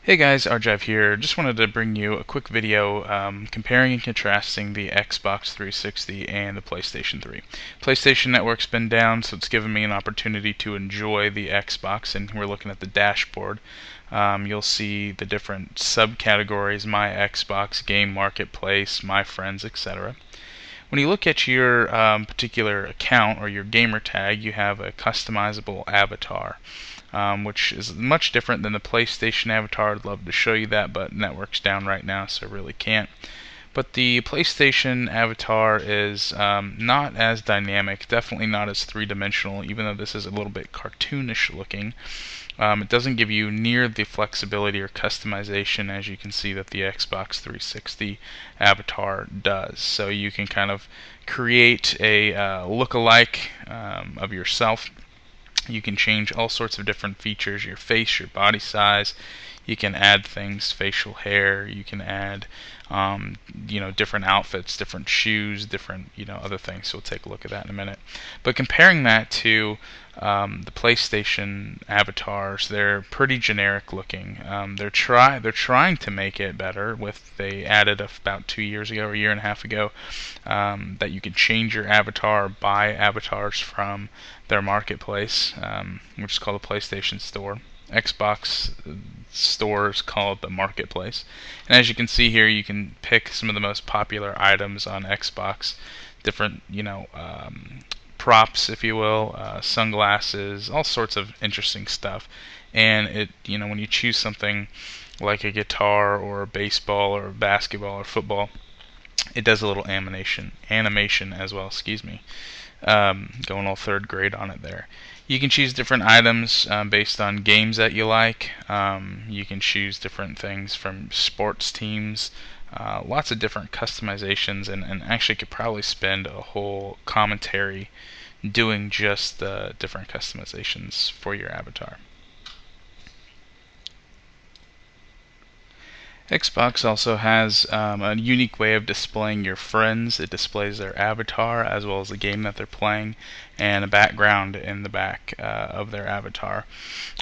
Hey guys, Arjive here. Just wanted to bring you a quick video comparing and contrasting the Xbox 360 and the PlayStation 3. PlayStation Network's been down, so it's given me an opportunity to enjoy the Xbox, and we're looking at the dashboard. You'll see the different subcategories: My Xbox, Game Marketplace, My Friends, etc. When you look at your particular account or your gamer tag, you have a customizable avatar, which is much different than the PlayStation avatar. I'd love to show you that, but network's down right now, so I really can't. But the PlayStation avatar is not as dynamic, definitely not as three-dimensional, even though this is a little bit cartoonish looking. It doesn't give you near the flexibility or customization as you can see that the Xbox 360 avatar does. So you can kind of create a look-alike of yourself. You can change all sorts of different features: your face, your body size. You can add things, facial hair. You can add different outfits, different shoes, different other things. So we'll take a look at that in a minute. But comparing that to the PlayStation avatars, they're pretty generic looking. They're trying to make it better. They added about 2 years ago or a year and a half ago that you can change your avatar, buy avatars from their marketplace, which is called the PlayStation Store. Xbox store is called the Marketplace. And as you can see here, you can pick some of the most popular items on Xbox, different props, if you will, sunglasses, all sorts of interesting stuff. And when you choose something like a guitar or a baseball or a basketball or football, it does a little animation as well. Excuse me. Going all third grade on it there. You can choose different items based on games that you like. You can choose different things from sports teams. Lots of different customizations, and actually could probably spend a whole commentary doing just the different customizations for your avatar. Xbox also has a unique way of displaying your friends. It displays their avatar as well as the game that they're playing, and a background in the back of their avatar.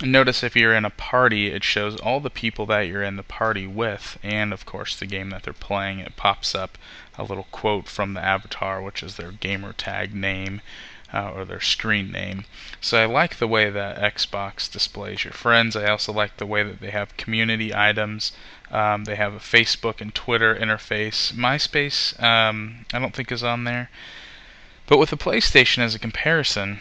And notice if you're in a party, it shows all the people that you're in the party with, and of course the game that they're playing. It pops up a little quote from the avatar, which is their gamer tag name, or their screen name. So I like the way that Xbox displays your friends. I also like the way that they have community items. They have a Facebook and Twitter interface. MySpace, I don't think is on there. But with the PlayStation as a comparison,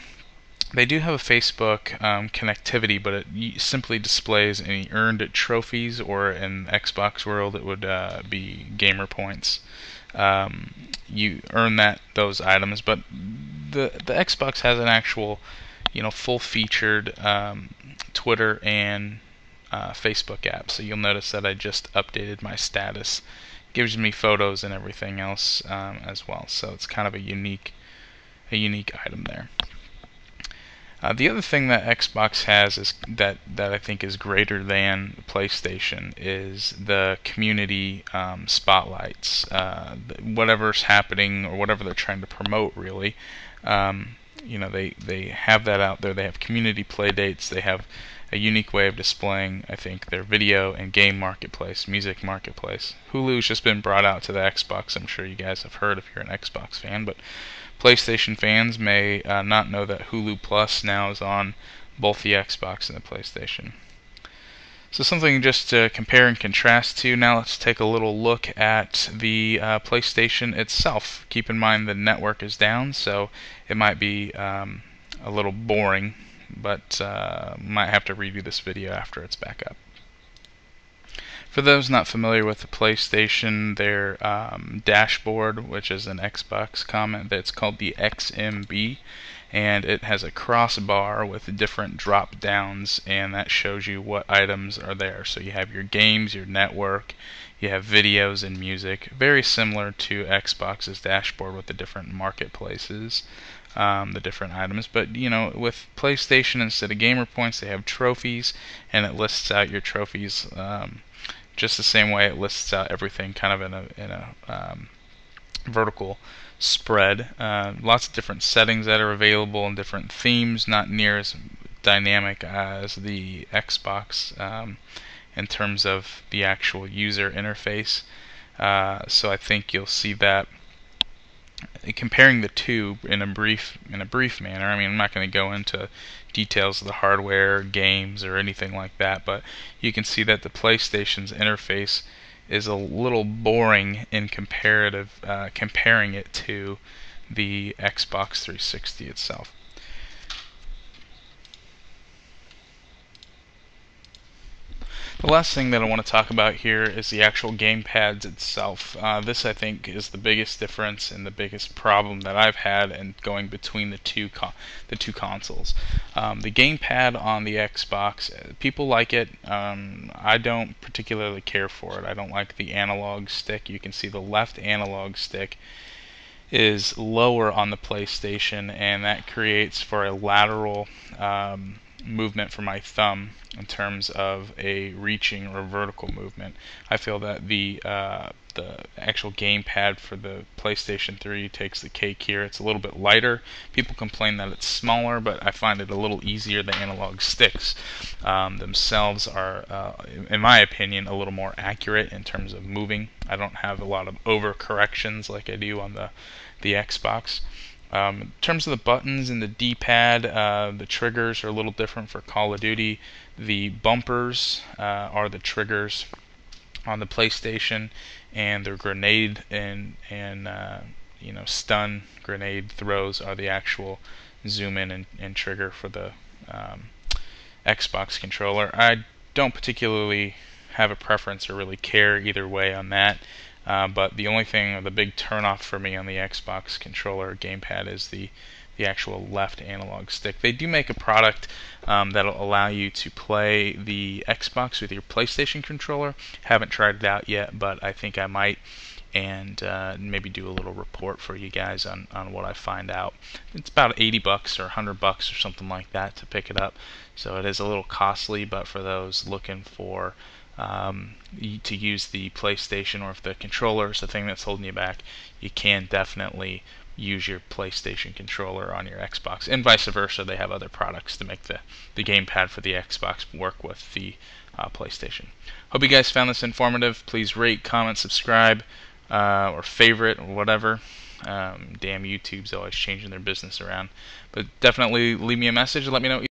they do have a Facebook connectivity, but it simply displays any earned trophies, or in Xbox world it would be gamer points. You earn those items, but the Xbox has an actual full-featured Twitter and Facebook app. So you'll notice that I just updated my status. It gives me photos and everything else as well. So it's kind of a unique item there. The other thing that Xbox has is that I think is greater than PlayStation is the community spotlights. Whatever's happening or whatever they're trying to promote, really. They have that out there. They have community play dates. They have a unique way of displaying, I think, their video and game marketplace, music marketplace. Hulu's just been brought out to the Xbox. I'm sure you guys have heard if you're an Xbox fan, but PlayStation fans may not know that Hulu Plus now is on both the Xbox and the PlayStation. So something just to compare and contrast to. Now let's take a little look at the PlayStation itself. Keep in mind the network is down, so it might be a little boring, but might have to redo this video after it's back up. For those not familiar with the PlayStation, their dashboard, which is an Xbox comment, that's called the XMB, and it has a crossbar with different drop downs, and that shows you what items are there. So you have your games, your network, you have videos and music, very similar to Xbox's dashboard with the different marketplaces, the different items. But with PlayStation, instead of gamer points, they have trophies, and it lists out your trophies just the same way it lists out everything kind of in a vertical spread. Lots of different settings that are available and different themes, not near as dynamic as the Xbox. in terms of the actual user interface. So I think you'll see that comparing the two in a brief manner. I mean, I'm not going to go into details of the hardware, games, or anything like that, but you can see that the PlayStation's interface is a little boring in comparing it to the Xbox 360 itself. The last thing that I want to talk about here is the actual gamepads itself. This, I think, is the biggest difference and the biggest problem that I've had in going between the two consoles. The gamepad on the Xbox, people like it. I don't particularly care for it. I don't like the analog stick. You can see the left analog stick is lower on the PlayStation, and that creates for a lateral movement for my thumb in terms of a reaching or vertical movement. I feel that the actual gamepad for the PlayStation 3 takes the cake here. It's a little bit lighter. People complain that it's smaller, but I find it a little easier. The analog sticks themselves are, in my opinion, a little more accurate in terms of moving. I don't have a lot of overcorrections like I do on the Xbox. In terms of the buttons and the D-pad, the triggers are a little different for Call of Duty. The bumpers are the triggers on the PlayStation, and the grenade and stun grenade throws are the actual zoom in and trigger for the Xbox controller. I don't particularly have a preference or really care either way on that. But the only thing, the big turnoff for me on the Xbox controller gamepad is the actual left analog stick. They do make a product that'll allow you to play the Xbox with your PlayStation controller. Haven't tried it out yet, but I think I might, and maybe do a little report for you guys on what I find out. It's about $80 or $100 or something like that to pick it up, so it is a little costly, but for those looking for to use the PlayStation, or if the controller is the thing that's holding you back, you can definitely use your PlayStation controller on your Xbox, and vice versa. They have other products to make the gamepad for the Xbox work with the PlayStation. Hope you guys found this informative. Please rate, comment, subscribe, or favorite, or whatever. Damn YouTube's always changing their business around. But definitely leave me a message and let me know what you